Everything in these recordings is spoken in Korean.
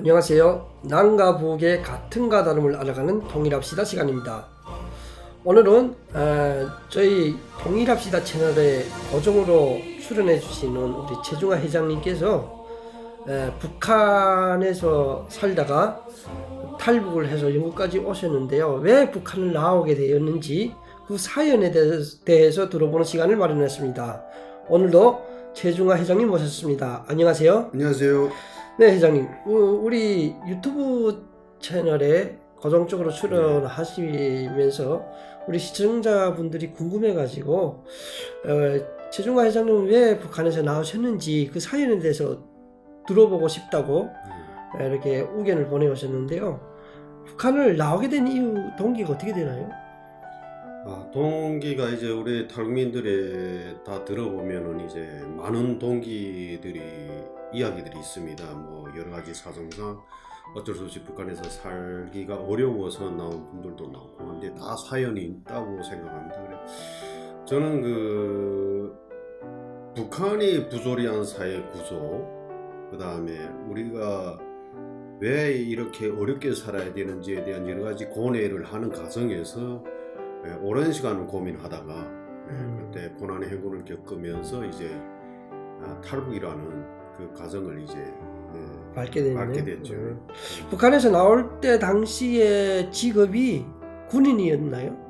안녕하세요. 남과 북의 같은가 다름을 알아가는 통일합시다 시간입니다. 오늘은 저희 통일합시다 채널에 고정으로 출연해 주시는 우리 최중하 회장님께서 북한에서 살다가 탈북을 해서 영국까지 오셨는데요. 왜 북한을 나오게 되었는지 그 사연에 대해서 들어보는 시간을 마련했습니다. 오늘도 최중하 회장님 모셨습니다. 안녕하세요. 안녕하세요. 네, 회장님. 우리 유튜브 채널에 고정적으로 출연하시면서 우리 시청자분들이 궁금해가지고 최중하 회장님 왜 북한에서 나오셨는지 그 사연에 대해서 들어보고 싶다고 이렇게 의견을 보내오셨는데요. 북한을 나오게 된 이유 동기가 어떻게 되나요? 동기가 이제 우리 탈북민들이 다 들어보면은 이제 많은 동기들이 이야기들이 있습니다. 뭐 여러 가지 사정상 어쩔 수 없이 북한에서 살기가 어려워서 나온 분들도 많고 근데 다 사연이 있다고 생각합니다. 그래 저는 북한이 부조리한 사회 구조, 그 다음에 우리가 왜 이렇게 어렵게 살아야 되는지에 대한 여러 가지 고뇌를 하는 과정에서 오랜 시간을 고민하다가 그때 고난의 행군을 겪으면서 이제 탈북이라는 그 과정을 이제 밟게 됐죠. 북한에서 나올 때 당시에 직업이 군인이었나요?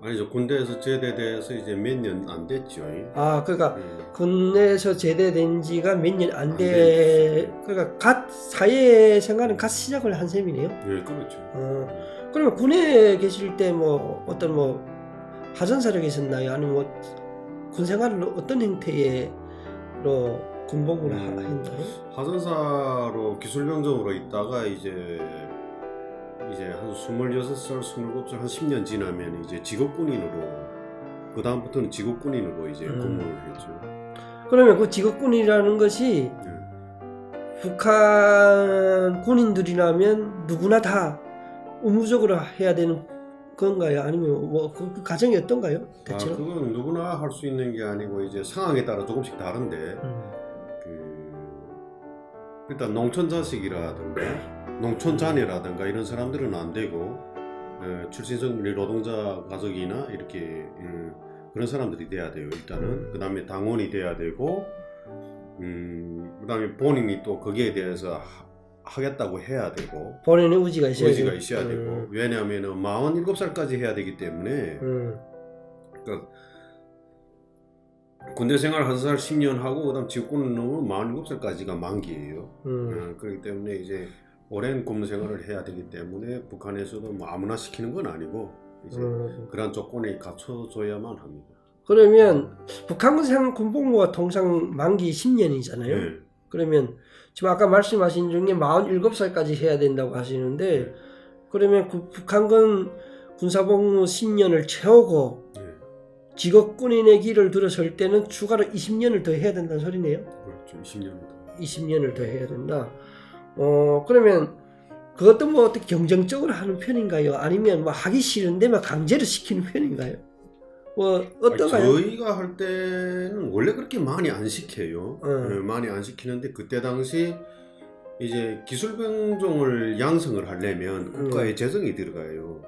아니죠. 군대에서 제대돼서 이제 몇 년 안 됐죠. 그러니까 군에서 제대된 지가 몇 년 안 그러니까 갓 사회생활은 갓 시작을 한 셈이네요. 네, 그렇죠. 그러면 군에 계실 때 뭐 어떤 뭐 하전사력이 있었나요? 아니면 뭐 군생활을 어떤 형태로 군복무를 했나요? 하전사로 기술병정으로 있다가 이제 한 26살, 27살 한 10년 지나면 이제 직업군인으로 그 다음부터는 직업군인으로 이제 근무를 했죠. 그러면 그 직업군이라는 것이 북한 군인들이라면 누구나 다 의무적으로 해야 되는 건가요? 아니면 뭐 그 과정이 어떤가요? 대체로? 그건 누구나 할 수 있는 게 아니고 이제 상황에 따라 조금씩 다른데 일단 농촌 자식이라든가 농촌 자녀라든가 이런 사람들은 안 되고 출신성분이 노동자 가족이나 이렇게 그런 사람들이 돼야 돼요. 일단은 그 다음에 당원이 돼야 되고 그 다음에 본인이 또 거기에 대해서 하겠다고 해야 되고 본인의 의지가 있어야 되고 왜냐하면 47살까지 해야 되기 때문에 그러니까 군대 생활 한 살 10년 하고 그다음 직군을 넣으면 47살까지가 만기예요. 그렇기 때문에 이제 오랜 군무 생활을 해야 되기 때문에 북한에서도 뭐 아무나 시키는 건 아니고 이제 그런 조건에 갖춰줘야만 합니다. 그러면 북한군 군복무가 통상 만기 10년이잖아요. 그러면 지금 아까 말씀하신 중에 47살까지 해야 된다고 하시는데 그러면 북한군 군사복무 10년을 채우고 직업군인의 길을 들어설 때는 추가로 20년을 더 해야 된다는 소리네요. 그렇죠. 20년을 더 해야 된다. 그러면 그것도 뭐 어떻게 경쟁적으로 하는 편인가요? 아니면 뭐 하기 싫은데 막 강제로 시키는 편인가요? 뭐 어떤가요? 저희가 할 때는 원래 그렇게 많이 안 시켜요. 많이 안 시키는데 그때 당시 이제 기술병종을 양성을 하려면 국가의 재정이 들어가요.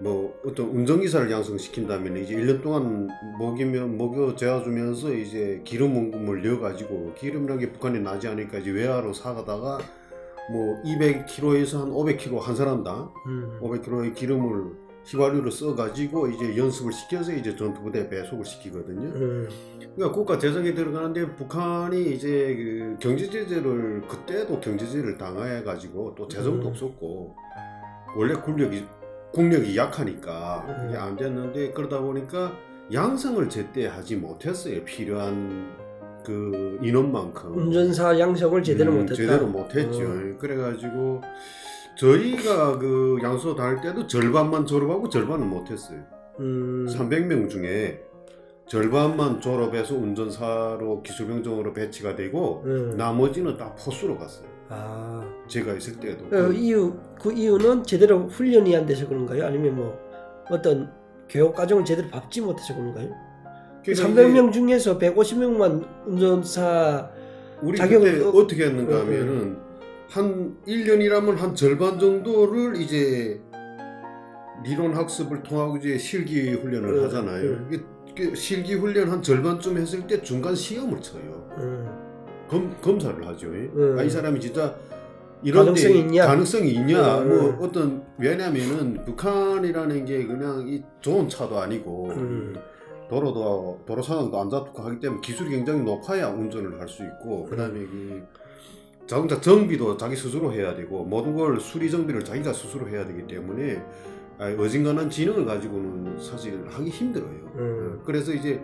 뭐 어떤 운전기사를 양성시킨다면 이제 1년 동안 먹여 재워주면서 이제 기름원금을 넣어가지고 기름이라는 게 북한에 나지 않으니까 이제 외화로 사가다가 뭐 200kg에서 한 500kg 한 사람당 500kg의 기름을 휘발유로 써가지고 이제 연습을 시켜서 이제 전투부대에 배속을 시키거든요. 그러니까 국가 재정이 들어가는데 북한이 이제 그 경제 제재를 그때도 경제 제재를 당해가지고 또 재정도 없었고 원래 국력이 약하니까 그게 안 됐는데 그러다 보니까 양성을 제때 하지 못했어요. 필요한 그 인원만큼 운전사 양성을 제대로 못했죠. 그래가지고 저희가 그 양소 다닐 때도 절반만 졸업하고 절반은 못했어요. 300명 중에 절반만 졸업해서 운전사로 기술병정으로 배치가 되고 나머지는 다 포수로 갔어요. 제가 있을 때도. 그 이유는 제대로 훈련이 안 돼서 그런가요? 아니면 뭐 어떤 교육 과정을 제대로 밟지 못해서 그런가요? 300명 중에서 150명만 운전사 우리 자격을 그때 어떻게 했는가 하면은 한 1년이라면 한 절반 정도를 이제 리론 학습을 통하고 이제 실기 훈련을 하잖아요. 이게 실기 훈련 한 절반쯤 했을 때 중간 시험을 쳐요. 검사를 하죠. 이 사람이 진짜 이런 가능성이 있냐? 뭐 어떤 왜냐면은 북한이라는 게 그냥 이 좋은 차도 아니고 도로 상황도 안 좋고 하기 때문에 기술이 굉장히 높아야 운전을 할 수 있고 그다음에 그 자동차 정비도 자기 스스로 해야 되고 모든 걸 수리 정비를 자기가 스스로 해야 되기 때문에 어진간한 지능을 가지고는 사실 하기 힘들어요. 그래서 이제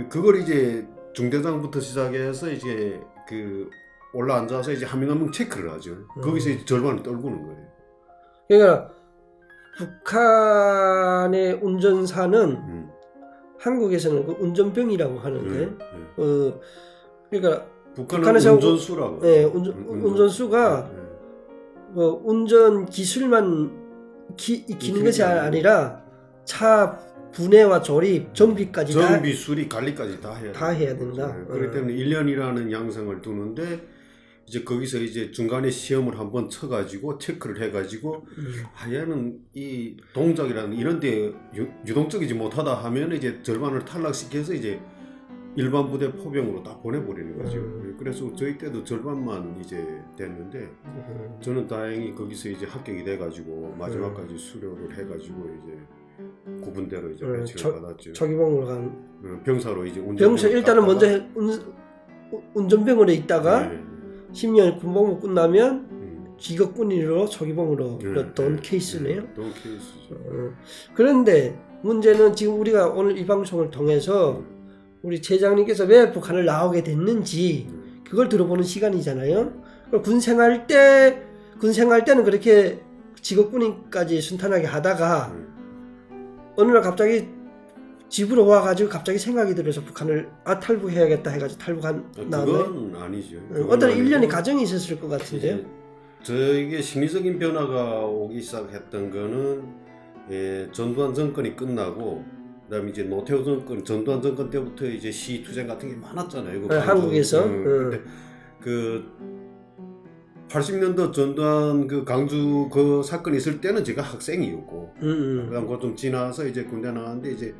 그걸 이제 중대장부터 시작해서 이제 그 올라 앉아서 이제 한 명 한 명 체크를 하죠. 거기서 이제 절반을 떨구는 거예요. 그러니까 북한의 운전사는 한국에서는 그 운전병이라고 하는데, 그러니까 북한에서 운전수라고. 네, 운전수가 운전 기술만 익히는 것이 아니라 차 분해와 조립, 정비까지 정비, 수리, 관리까지 다 해야 된다. 그렇기 때문에 1년이라는 양성을 두는데 이제 거기서 이제 중간에 시험을 한번 쳐가지고 체크를 해가지고 얘는 이 동작이라는 이런데 유동적이지 못하다 하면 이제 절반을 탈락시켜서 이제 일반 부대 포병으로 다 보내버리는 거죠. 그래서 저희 때도 절반만 이제 됐는데 저는 다행히 거기서 이제 합격이 돼가지고 마지막까지 수료를 해가지고 이제 구분대로 이제 배치를 받았죠. 초기봉으로 간 병사로 이제 병사 일단은 먼저 운전병으로 있다가 10년 군복무 끝나면 직업군인으로 초기봉으로 던 케이스네요. 던 케이스죠. 그런데 문제는 지금 우리가 오늘 이 방송을 통해서 우리 제장님께서 왜 북한을 나오게 됐는지 그걸 들어보는 시간이잖아요. 군 생활 때는 그렇게 직업군인까지 순탄하게 하다가 어느 날 갑자기 집으로 와가지고 갑자기 생각이 들어서 북한을 탈북해야겠다 해가지고 탈북한 나왔나요? 그건 아니죠. 어떤 일련의 과정이 있었을 것 같은데요. 저에게 심리적인 변화가 오기 시작했던 거는 전두환 정권이 끝나고 그다음에 이제 노태우 정권, 전두환 정권 때부터 이제 시위투쟁 같은 게 많았잖아요. 한국에서. 근데 그 80년도 전두환 그 강주 그 사건이 있을 때는 제가 학생이었고, 그다음 그거 좀 지나서 이제 군대 나왔는데 이제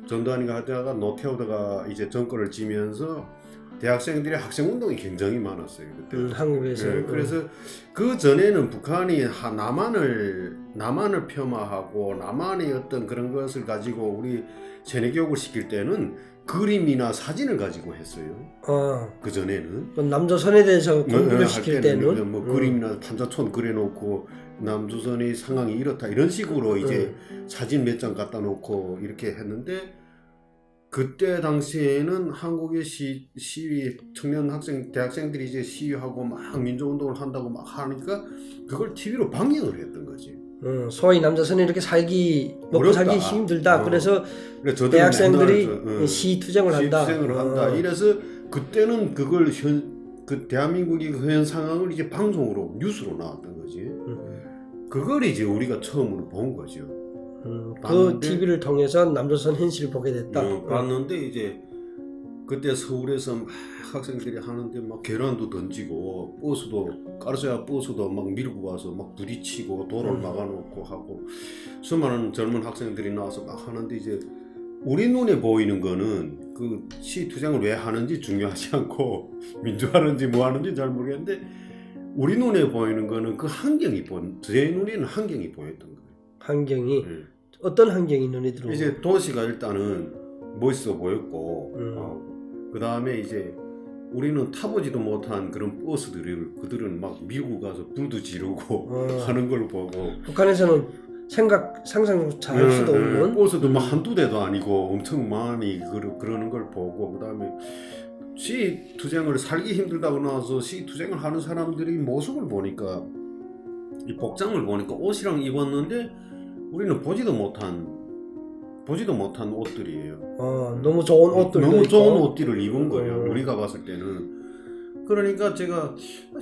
전두환이가 하다가 노태우가 이제 정권을 지면서 대학생들이 학생 운동이 굉장히 많았어요 그때. 한국에서. 그래서 그 전에는 북한이 남한을 폄하하고 남한의 어떤 그런 것을 가지고 우리 세뇌 교육을 시킬 때는 그림이나 사진을 가지고 했어요. 그 전에는. 남조선에 대해서 공부를 시킬 때는 뭐 그림이나 탐사촌 그려놓고 남조선의 상황이 이렇다 이런 식으로 이제 사진 몇 장 갖다 놓고 이렇게 했는데. 그때 당시에는 한국의 시위 청년 학생 대학생들이 이제 시위하고 막 민주운동을 한다고 막 하니까 그걸 TV로 방영을 했던 거지. 소위 남자선이 이렇게 먹고 어렵다. 살기 힘들다. 그래서 대학생들이 시투쟁을 한다. 이래서 그때는 그걸 그 대한민국의 현 상황을 이제 방송으로 뉴스로 나왔던 거지. 그걸 이제 우리가 처음으로 본 거죠. 그 TV를 통해서 남조선 현실을 보게 됐다. 봤는데 이제 그때 서울에서 막 학생들이 하는데 막 계란도 던지고 까르소야 버스도 막 밀고 와서 막 부딪히고 도로를 막아놓고 하고 수많은 젊은 학생들이 나와서 막 하는데 이제 우리 눈에 보이는 거는 그 시투쟁을 왜 하는지 중요하지 않고 민주화하는지 뭐 하는지 잘 모르겠는데 우리 눈에 보이는 거는 그 제 눈에는 환경이 보였던 거예요. 환경이? 어떤 환경이 눈에 들어오고? 이제 도시가 일단은 멋있어 보였고 그 다음에 이제 우리는 타보지도 못한 그런 버스들을 그들은 막 밀고 가서 불도 지르고 하는 걸 보고 북한에서는 상상 잘 할 수도 없는 버스도 막 한두 대도 아니고 엄청 많이 그러는 걸 보고 그 다음에 시투쟁을 살기 힘들다고 나와서 시투쟁을 하는 사람들이 모습을 보니까 이 복장을 보니까 옷이랑 입었는데 우리는 보지도 못한 옷들이에요. 너무 좋은 옷들을 입은 거예요. 우리가 봤을 때는. 그러니까 제가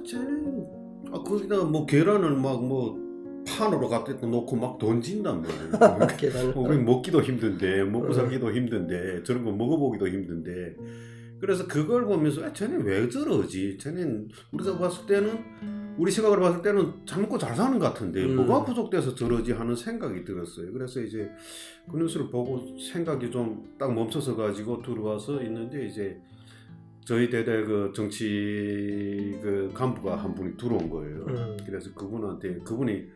쟤는 거기다 뭐 계란을 막 뭐 판으로 갖다 놓고 막 던진단 말이에요. 우리 먹기도 힘든데 먹고 살기도 힘든데 저런 거 먹어보기도 힘든데 그래서 그걸 보면서 쟤네 왜 저러지? 쟤네 우리가 봤을 때는 우리 시각으로 봤을 때는 잘 먹고 잘 사는 것 같은데 뭐가 부족돼서 저러지 하는 생각이 들었어요. 그래서 이제 그 뉴스를 보고 생각이 좀 딱 멈춰서 가지고 들어와서 있는데 이제 저희 대대 그 정치 그 간부가 한 분이 들어온 거예요. 그래서 그분이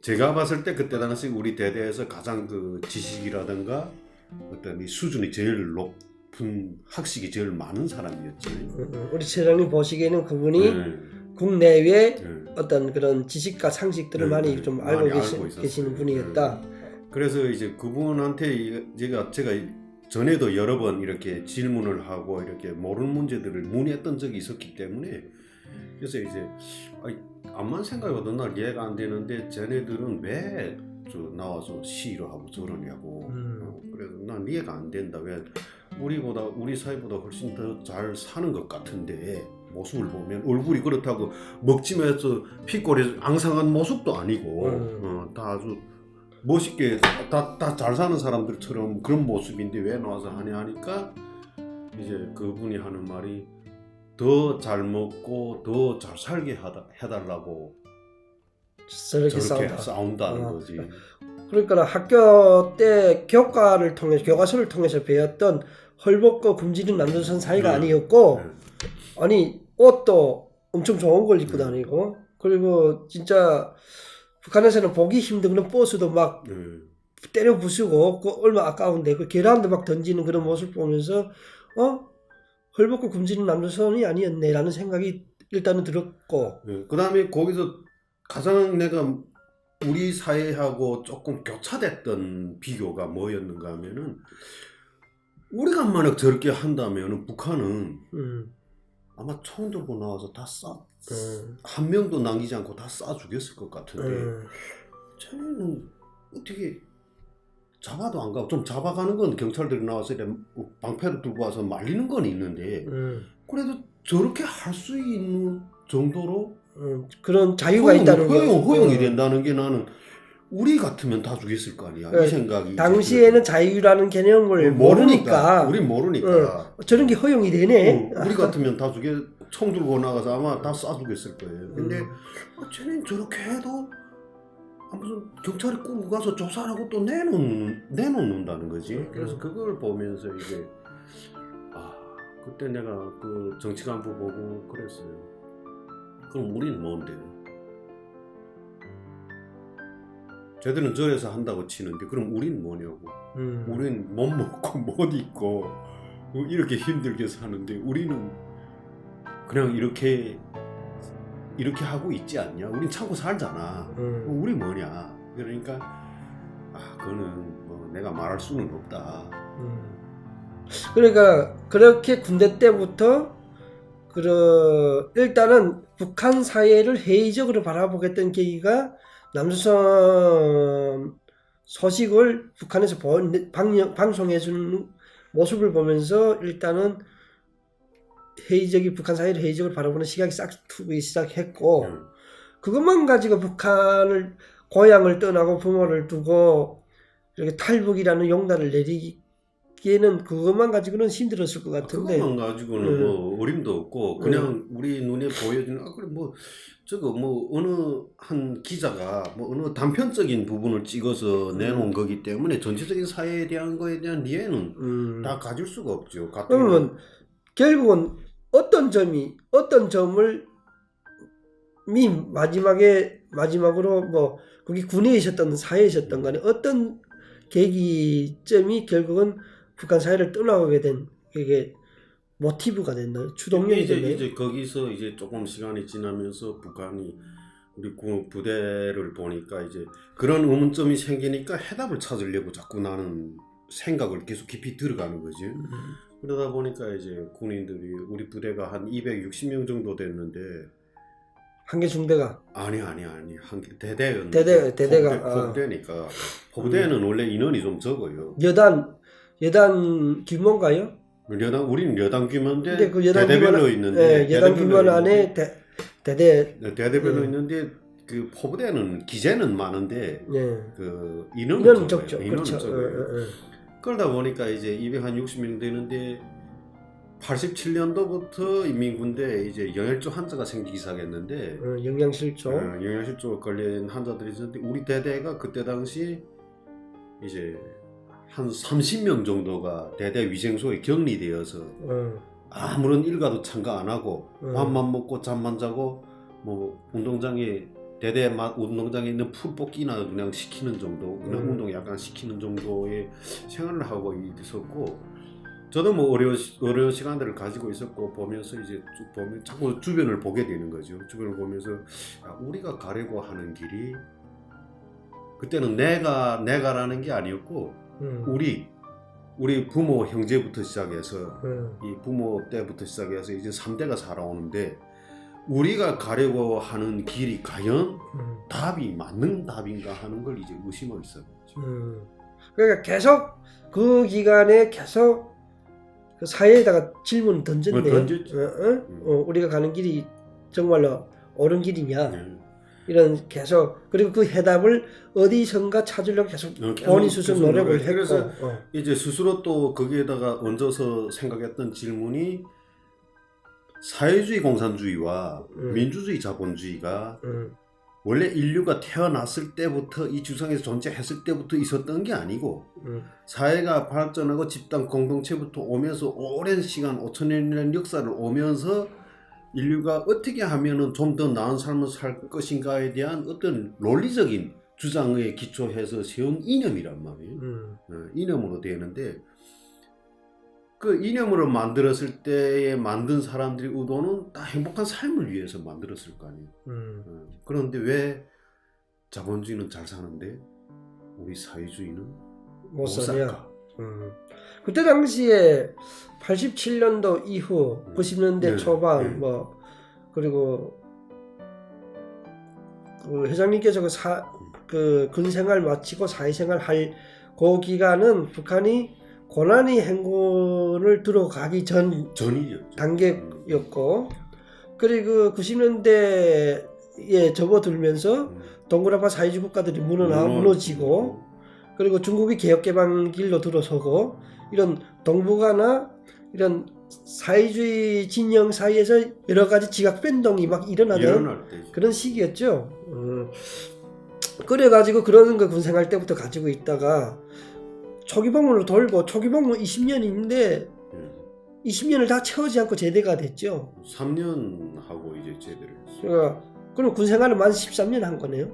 제가 봤을 때 그때 당시 우리 대대에서 가장 그 지식이라든가 어떤 이 수준이 제일 높은 학식이 제일 많은 사람이었지. 우리 처장님 보시기에는 그분이 국내외 어떤 그런 지식과 상식들을 많이 좀 알고 계시는 분이었다. 그래서 이제 그분한테 제가 전에도 여러 번 이렇게 질문을 하고 이렇게 모르는 문제들을 문의했던 적이 있었기 때문에 그래서 이제 암만 생각해봐도 날 이해가 안 되는데 쟤네들은 왜 나와서 시위를 하고 저러냐고. 그래서 난 이해가 안 된다. 왜 우리 사회보다 훨씬 더 잘 사는 것 같은데 모습을 보면 얼굴이 그렇다고 먹지면서 피꼬리 앙상한 모습도 아니고 다 아주 멋있게 다 잘 사는 사람들처럼 그런 모습인데 왜 나와서 하니까 이제 그분이 하는 말이 더 잘 먹고 더 잘 살게 해달라고 저렇게 싸운다는 거지. 그러니까 학교 때 교과서를 통해서 배웠던 헐벗고 굶주린 남조선 사이가 아니었고 아니 옷도 엄청 좋은 걸 입고 다니고 그리고 진짜 북한에서는 보기 힘든 그런 버스도 막 때려 부수고 얼마 아까운데 그 계란도 막 던지는 그런 모습 보면서 헐벗고 굶주린 남조선이 아니었네라는 생각이 일단은 들었고 그 다음에 거기서 가장 내가 우리 사회하고 조금 교차됐던 비교가 뭐였는가 하면은 우리가 만약 저렇게 한다면은 북한은 아마 총 들고 나와서 다 한 명도 남기지 않고 다 쏴 죽였을 것 같은데 쟤는 어떻게 잡아도 안 가고 좀 잡아가는 건 경찰들이 나와서 방패를 들고 와서 말리는 건 있는데 그래도 저렇게 할 수 있는 정도로 그런 자유가 있다는 거 허용이 된다는 게 나는 우리 같으면 다 죽였을 거 아니야. 이 생각이 당시에는 자유라는 개념을 모르니까 우린 모르니까 저런 게 허용이 되네. 우리 같으면 다 총 들고 나가서 아마 다 쏴 죽였을 거예요. 근데 쟤는 저렇게 해도 무슨 경찰이 끌고 가서 조사하고 또 내놓는다는 거지. 그래서 그걸 보면서 이제 그때 내가 그 정치간부 보고 그랬어요. 그럼 우리는 뭔데? 쟤들은 저래서 한다고 치는데 그럼 우리는 뭐냐고. 우리는 못 먹고 못 입고 이렇게 힘들게 사는데 우리는 그냥 이렇게 하고 있지 않냐? 우린 참고 살잖아. 우리 뭐냐? 그러니까 그거는 뭐 내가 말할 수는 없다. 그러니까 그렇게 군대 때부터 일단은 북한 사회를 회의적으로 바라보겠다는 계기가 남조선 소식을 북한에서 방송해주는 모습을 보면서 일단은 북한 사회를 회의적으로 바라보는 시각이 싹 트기 시작했고 그것만 가지고 북한을 고향을 떠나고 부모를 두고 이렇게 탈북이라는 용단을 내리기에는 그것만 가지고는 힘들었을 것 같은데 그것만 가지고는 뭐 어림도 없고 그냥 우리 눈에 보여지는 그래 뭐 저거 뭐 어느 한 기자가 뭐 어느 단편적인 부분을 찍어서 내놓은 거기 때문에 전체적인 사회에 대한 거에 대한 이해는 다 가질 수가 없죠. 그러면 결국은 어떤 점을 마지막으로 뭐 거기 군에 있었던 사회에 있었던 간에 어떤 계기점이 결국은 북한 사회를 떠나가게 된 그게 모티브가 됐나요? 추동력이 됐나요? 이제 거기서 이제 조금 시간이 지나면서 북한이 우리 부대를 보니까 이제 그런 의문점이 생기니까 해답을 찾으려고 자꾸 나는 생각을 계속 깊이 들어가는 거지. 그러다 보니까 이제 군인들이 우리 부대가 한 260명 정도 됐는데 한 개 중대가 아니 한 개 대대였는데 대대가 포부대니까 포부대는 원래 인원이 좀 적어요. 여단 규모인가요? 우리는 여단 규모인데 근데 그 여단 대대별로 있는데 여단 규모 안에 대대별로 있는데 그 포부대는 기재는 많은데 그 인원은 적죠. 인원은 그렇죠. 적어요. 그러다 보니까 이제 260명 되는데 87년도부터 인민군대에 이제 영열조 환자가 생기기 시작했는데 영양실조. 영양실조 걸린 환자들이 있었는데 우리 대대가 그때 당시 이제 한 30명 정도가 대대 위생소에 격리되어서 아무런 일과도 참가 안 하고 밥만 먹고 잠만 자고 뭐 운동장에 대대 운동장에 있는 풀뽑기나 그냥 시키는 정도, 그냥 운동 약간 시키는 정도의 생활을 하고 있었고, 저도 뭐 어려운 시간들을 가지고 있었고 보면서 이제 쭉 보면 자꾸 주변을 보게 되는 거죠. 주변을 보면서 우리가 가려고 하는 길이 그때는 내가라는 게 아니었고 우리 부모 형제부터 시작해서 이 부모 때부터 시작해서 이제 3대가 살아오는데 우리가 가려고 하는 길이 과연 답이 맞는 답인가 하는 걸 이제 의심하고 있어요. 그러니까 계속 그 기간에 계속 그 사회에다가 질문을 던졌네요. 우리가 가는 길이 정말로 옳은 길이냐 이런 계속, 그리고 그 해답을 어디선가 찾으려고 계속 본인 스스로 노력을 했고, 그래서 이제 스스로 또 거기에다가 얹어서 생각했던 질문이 사회주의 공산주의와 민주주의 자본주의가 원래 인류가 태어났을 때부터 이 지구상에서 존재했을 때부터 있었던 게 아니고 사회가 발전하고 집단 공동체부터 오면서 오랜 시간 5천년이라는 역사를 오면서 인류가 어떻게 하면은 좀 더 나은 삶을 살 것인가에 대한 어떤 논리적인 주장에 기초해서 세운 이념이란 말이에요. 이념으로 되는데 그 이념으로 만들었을 때에 만든 사람들의 의도는 다 행복한 삶을 위해서 만들었을 거 아니에요. 그런데 왜 자본주의는 잘 사는데 우리 사회주의는 못 살까? 그때 당시에 87년도 이후 90년대 초반 뭐 그리고 그 회장님께서 그 군생활 마치고 사회생활 할 그 기간은 북한이 고난의 행군을 들어가기 전이죠. 단계였고, 그리고 90년대에 접어들면서 동그라파 사회주의 국가들이 무너지고, 그리고 중국이 개혁개방 길로 들어서고, 이런 동북아나 이런 사회주의 진영 사이에서 여러 가지 지각 변동이 막 일어나던 그런 시기였죠. 그래가지고 그런 거 군생활 때부터 가지고 있다가 초기복무로 돌고, 초기복무 20년인데 20년을 다 채우지 않고 제대가 됐죠. 3년 하고 이제 제대를 했어요. 그러니까 그럼 군생활을 만 13년 한 거네요.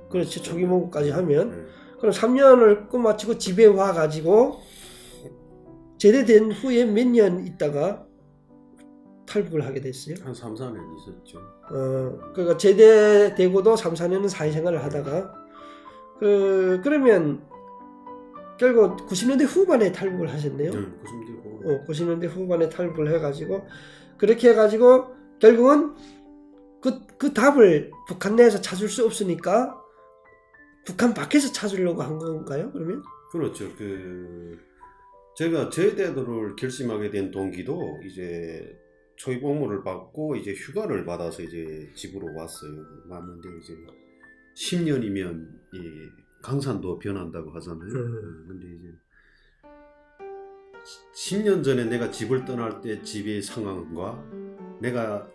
그렇죠. 초기복무까지 하면. 그럼 3년을 끝마치고 집에 와가지고 제대된 후에 몇 년 있다가 탈북을 하게 됐어요. 한 3, 4년 있었죠. 그러니까 제대되고도 3, 4년은 사회생활을 하다가 그러면 결국 90년대 후반에 탈북을 하셨네요. 90년대 후반에 탈북을 해가지고 그렇게 해가지고 결국은 그 답을 북한 내에서 찾을 수 없으니까 북한 밖에서 찾으려고 한 건가요? 그러면? 그렇죠. 제가 제대를 결심하게 된 동기도 이제 초기복무를 받고 이제 휴가를 받아서 이제 집으로 왔어요. 왔는데 이제 10년이면 이 강산도 변한다고 하잖아요. 근데 이제 10년 전에 내가 집을 떠날 때 집의 상황과 내가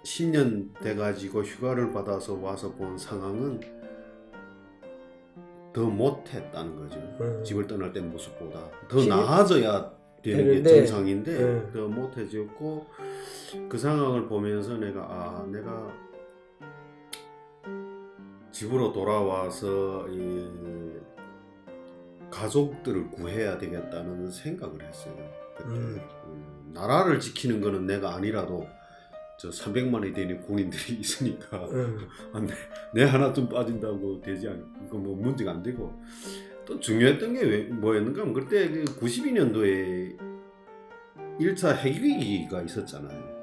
10년 돼가지고 휴가를 받아서 와서 본 상황은 더 못했다는 거죠. 집을 떠날 때 모습보다 더 나아져야 되는 게 정상인데 더 못해졌고, 그 상황을 보면서 내가 집으로 돌아와서 이 가족들을 구해야 되겠다는 생각을 했어요. 그때 나라를 지키는 거는 내가 아니라도 저 300만이 되는 군인들이 있으니까 내 하나 좀 빠진다고 되지 않고 뭐 문제가 안 되고, 또 중요했던 게 뭐였는가 하면 그때 92년도에 1차 핵위기가 있었잖아요.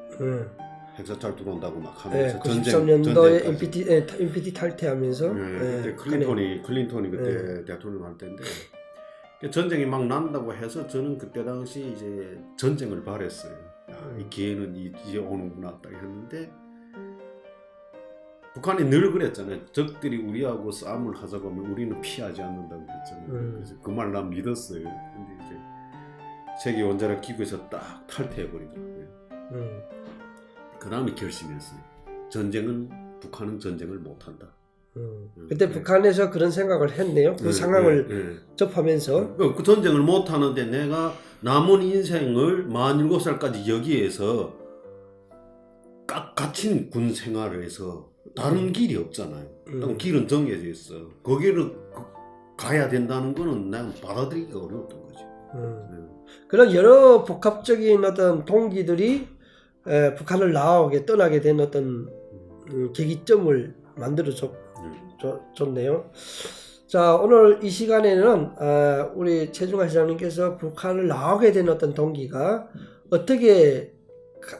핵사찰 들어온다고 막 하면서 93년도에 NPT 탈퇴하면서 그때 클린턴이 그때 대통령 할 때인데 전쟁이 막 난다고 해서 저는 그때 당시 이제 전쟁을 바랬어요. 이 기회는 이제 오는구나 딱 했는데 북한이 늘 그랬잖아요. 적들이 우리하고 싸움을 하자고 하면 우리는 피하지 않는다고 그랬잖아요. 그래서 그 말 난 믿었어요. 근데 이제 세계 원자력 기구에서 딱 탈퇴해 버리더라고요. 그 다음에 결심했어요. 북한은 전쟁을 못한다. 그때 북한에서 그런 생각을 했네요. 그 상황을 접하면서. 그 전쟁을 못하는데 내가 남은 인생을 47살까지 여기에서 갇힌 군 생활을 해서 다른 길이 없잖아요. 길은 정해져 있어. 거기를 가야 된다는 거는 난 받아들이기가 어려웠던 거지. 그런 여러 복합적인 어떤 동기들이 북한을 나오게 떠나게 된 어떤 계기점을 만들어 줬네요. 자, 오늘 이 시간에는 우리 최중하 시장님께서 북한을 나오게 된 어떤 동기가 어떻게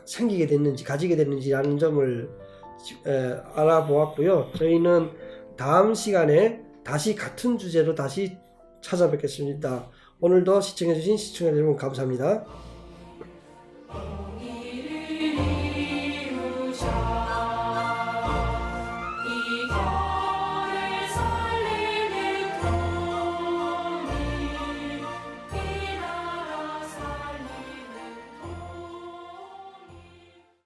생기게 됐는지 가지게 됐는지라는 점을 알아보았고요. 저희는 다음 시간에 다시 같은 주제로 다시 찾아뵙겠습니다. 오늘도 시청해주신 시청자 여러분 감사합니다.